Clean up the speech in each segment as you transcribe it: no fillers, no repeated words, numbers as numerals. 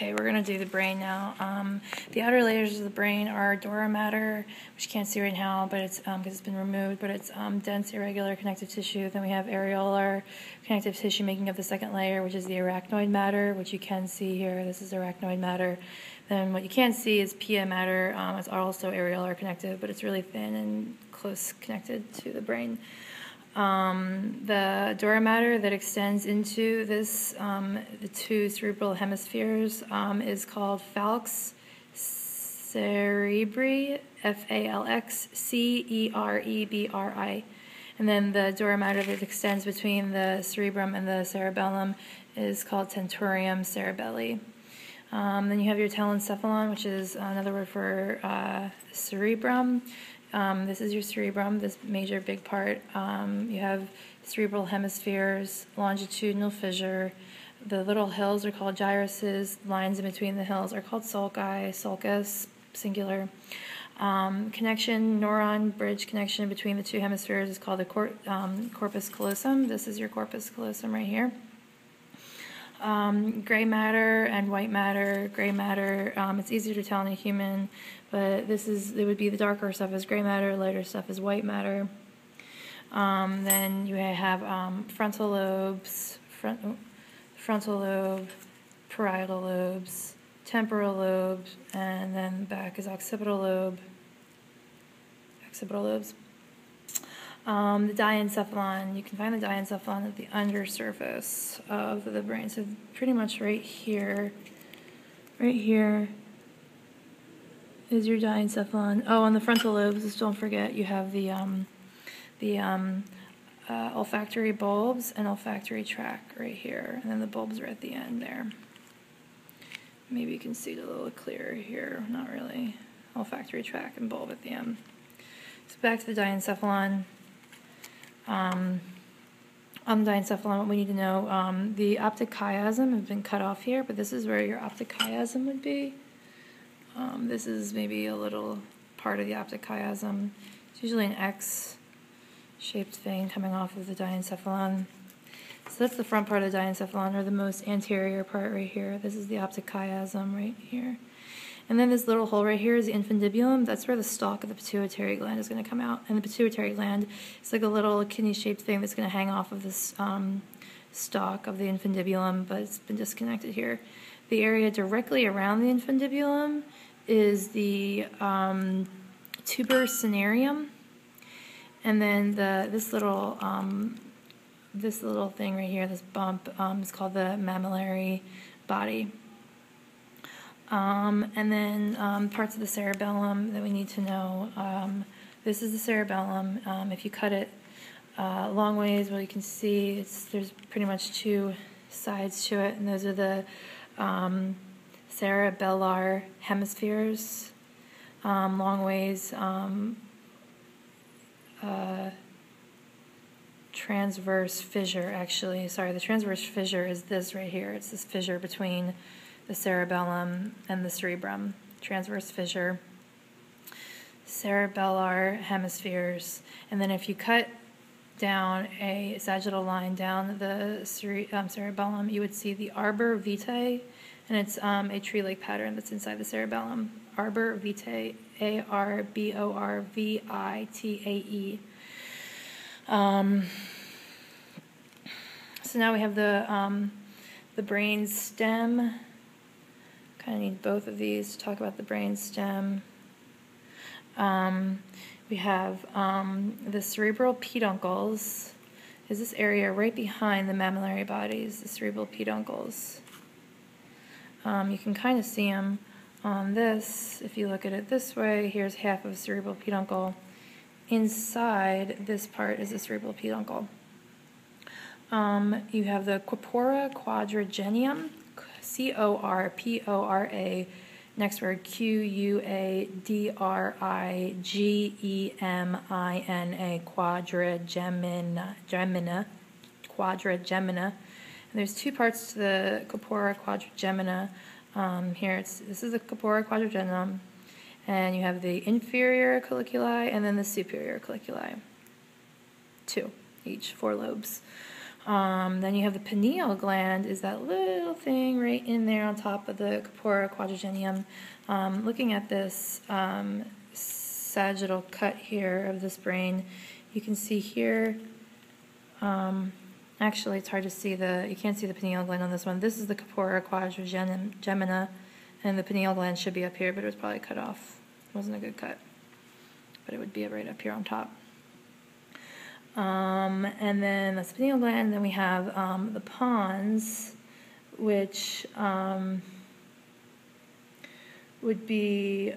Okay, we're going to do the brain now. The outer layers of the brain are dura mater, which you can't see right now, but it's because it's been removed, but it's dense, irregular connective tissue. Then we have areolar connective tissue making up the second layer, which is the arachnoid matter, which you can see here. This is arachnoid matter. Then what you can't see is pia mater. It's also areolar connective, but it's really thin and close connected to the brain. The dura mater that extends into this, the two cerebral hemispheres, is called falx cerebri, F-A-L-X-C-E-R-E-B-R-I. And then the dura mater that extends between the cerebrum and the cerebellum is called tenturium cerebelli. Then you have your telencephalon, which is another word for cerebrum. This is your cerebrum, this major big part. You have cerebral hemispheres, longitudinal fissure. The little hills are called gyruses. Lines in between the hills are called sulci, sulcus, singular. Connection, neuron bridge connection between the two hemispheres is called the corpus callosum. This is your corpus callosum right here. Gray matter and white matter. Gray matter, it's easier to tell in a human, but it would be the darker stuff is gray matter, lighter stuff is white matter. Then you have frontal lobes, frontal lobe, parietal lobes, temporal lobe, and then back is occipital lobe, occipital lobes. The diencephalon, you can find the diencephalon at the undersurface of the brain. So pretty much right here is your diencephalon. Oh, on the frontal lobes, just don't forget, you have the olfactory bulbs and olfactory tract right here, and then the bulbs are at the end there. Maybe you can see it a little clearer here. Not really. Olfactory tract and bulb at the end. So back to the diencephalon. On the diencephalon, what we need to know, the optic chiasm has been cut off here, but this is where your optic chiasm would be. This is maybe a little part of the optic chiasm. It's usually an X-shaped thing coming off of the diencephalon. So that's the front part of the diencephalon, or the most anterior part right here. This is the optic chiasm right here. And then this little hole right here is the infundibulum. That's where the stalk of the pituitary gland is going to come out. And the pituitary gland is like a little kidney-shaped thing that's going to hang off of this stalk of the infundibulum, but it's been disconnected here. The area directly around the infundibulum is the tuber cinereum. And then this little thing right here, this bump, is called the mammillary body. And then parts of the cerebellum that we need to know. This is the cerebellum. If you cut it long ways, well, you can see there's pretty much two sides to it, and those are the cerebellar hemispheres. Long ways, transverse fissure, actually. Sorry, the transverse fissure is this right here. It's this fissure between the cerebellum and the cerebrum. Transverse fissure, cerebellar hemispheres. And then if you cut down a sagittal line down the cerebellum, you would see the arbor vitae, and it's a tree-like pattern that's inside the cerebellum. Arbor vitae, A-R-B-O-R-V-I-T-A-E. So now we have the brain stem. Kind of need both of these to talk about the brain stem. We have the cerebral peduncles. Is this area right behind the mammillary bodies, the cerebral peduncles. You can kind of see them on this. If you look at it this way, here's half of a cerebral peduncle. Inside this part is the cerebral peduncle. You have the corpora quadragenium, C-O-R-P-O-R-A, next word Q-U-A-D-R-I-G-E-M-I-N-A, quadragemina. And there's two parts to the corpora quadragemina. Here, this is the corpora quadragenum, and you have the inferior colliculi and then the superior colliculi. Two each, 4 lobes. Then you have the pineal gland, is that little thing right right in there on top of the corpora quadragenium. Looking at this sagittal cut here of this brain, you can see here, actually it's hard to see you can't see the pineal gland on this one. This is the corpora quadragemina, and the pineal gland should be up here, but it was probably cut off. It wasn't a good cut, but it would be right up here on top. And then that's the pineal gland, and then we have the pons, which would be,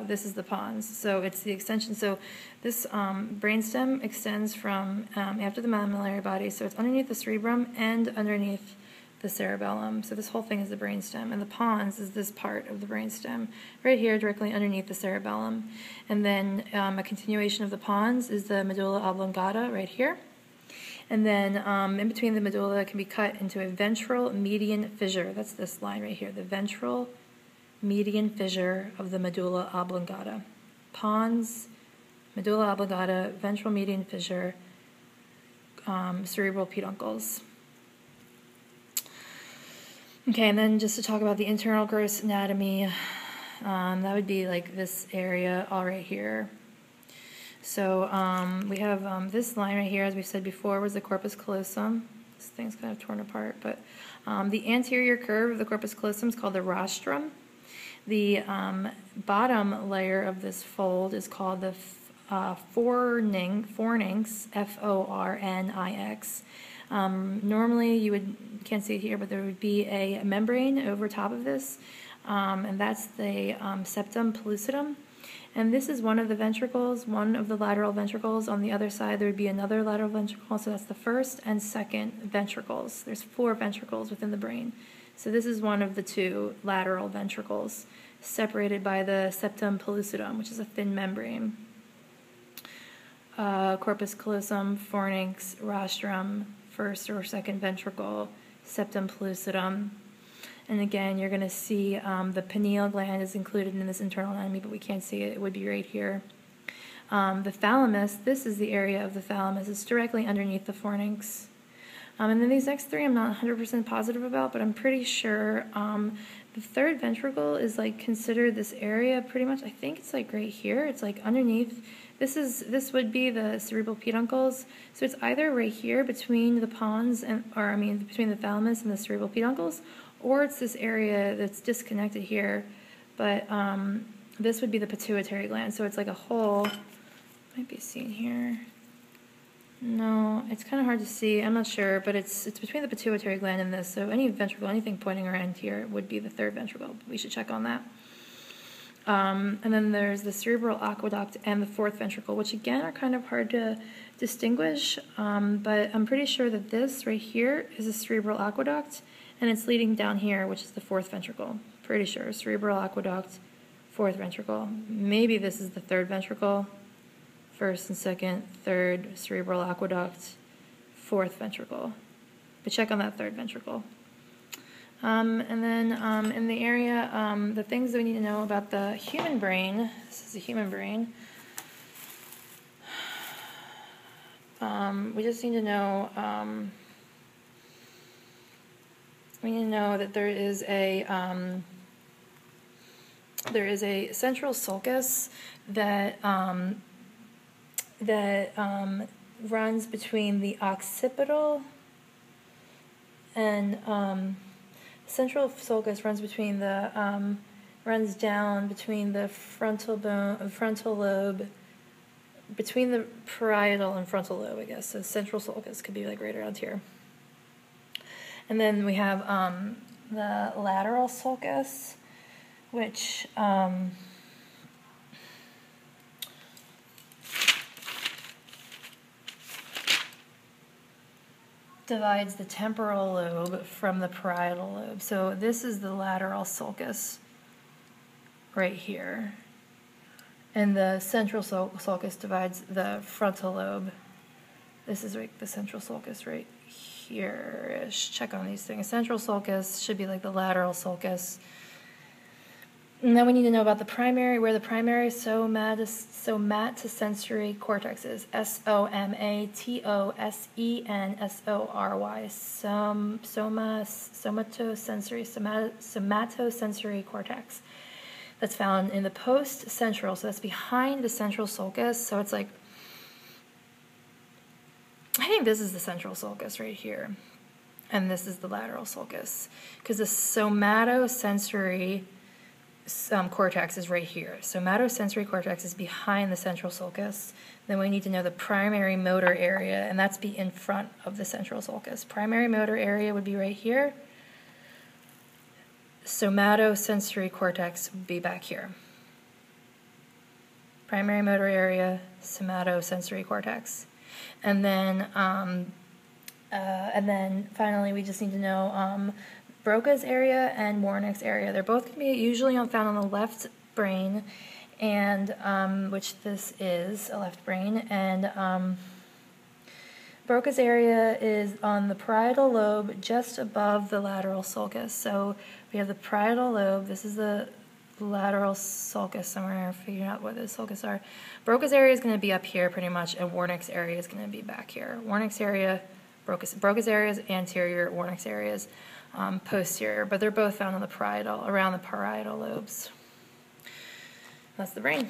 this is the pons. So it's the extension. So this brainstem extends from after the mammillary body, so it's underneath the cerebrum and underneath the cerebellum. So this whole thing is the brainstem, and the pons is this part of the brainstem right here, directly underneath the cerebellum. And then a continuation of the pons is the medulla oblongata right here. And then in between the medulla can be cut into a ventral median fissure. That's this line right here, the ventral median fissure of the medulla oblongata. Pons, medulla oblongata, ventral median fissure, cerebral peduncles. Okay, and then just to talk about the internal gross anatomy, that would be like this area all right here. So we have this line right here, as we said before, was the corpus callosum. This thing's kind of torn apart, but the anterior curve of the corpus callosum is called the rostrum. The bottom layer of this fold is called the fornix, F-O-R-N-I-X. Normally you can't see it here, but there would be a membrane over top of this, and that's the septum pellucidum. And this is one of the ventricles, one of the lateral ventricles. On the other side there would be another lateral ventricle, so that's the first and second ventricles. There's 4 ventricles within the brain. So this is one of the 2 lateral ventricles, separated by the septum pellucidum, which is a thin membrane. Corpus callosum, fornix, rostrum, first or second ventricle, septum pellucidum. And again, you're going to see the pineal gland is included in this internal anatomy, but we can't see it. It would be right here. The thalamus, this is the area of the thalamus. It's directly underneath the fornix. And then these next 3 I'm not 100% positive about, but I'm pretty sure the third ventricle is like considered this area pretty much. I think it's like right here. It's like underneath. This would be the cerebral peduncles. So it's either right here between the pons between the thalamus and the cerebral peduncles, or it's this area that's disconnected here. But this would be the pituitary gland. So it's like a hole. Might be seen here. No, it's kind of hard to see. I'm not sure, but it's between the pituitary gland and this. So any ventricle, anything pointing around here would be the third ventricle. We should check on that. And then there's the cerebral aqueduct and the 4th ventricle, which again are kind of hard to distinguish. But I'm pretty sure that this right here is a cerebral aqueduct, and it's leading down here, which is the 4th ventricle. Pretty sure. Cerebral aqueduct, 4th ventricle. Maybe this is the 3rd ventricle. 1st and 2nd, 3rd, cerebral aqueduct, 4th ventricle. But check on that 3rd ventricle. And then in the area, the things that we need to know about the human brain, this is the human brain. We just need to know, that there is a central sulcus that runs between the occipital and central sulcus runs between the runs down between the frontal lobe, between the parietal and frontal lobe, I guess. So central sulcus could be like right around here. And then we have the lateral sulcus, which divides the temporal lobe from the parietal lobe. So this is the lateral sulcus right here. And the central sulcus divides the frontal lobe. This is like the central sulcus right here-ish. Check on these things. Central sulcus should be like the lateral sulcus. And then we need to know about the primary, where the primary somatosensory cortex is. Somatosensory cortex. That's found in the post-central, so that's behind the central sulcus. So it's like, I think this is the central sulcus right here, and this is the lateral sulcus, because the somatosensory cortex is right here. Somatosensory cortex is behind the central sulcus. Then we need to know the primary motor area, and that's be in front of the central sulcus. Primary motor area would be right here. Somatosensory cortex would be back here. Primary motor area, somatosensory cortex. And then finally we just need to know Broca's area and Wernicke's area. They're both going to be usually found on the left brain, and which this is a left brain, and Broca's area is on the parietal lobe just above the lateral sulcus. So we have the parietal lobe, this is the lateral sulcus somewhere, figuring out what those sulcus are. Broca's area is going to be up here pretty much, and Wernicke's area is going to be back here. Wernicke's area, Broca's area is anterior, Wernicke's area is posterior, but they're both found on the parietal, around the parietal lobes. That's the brain.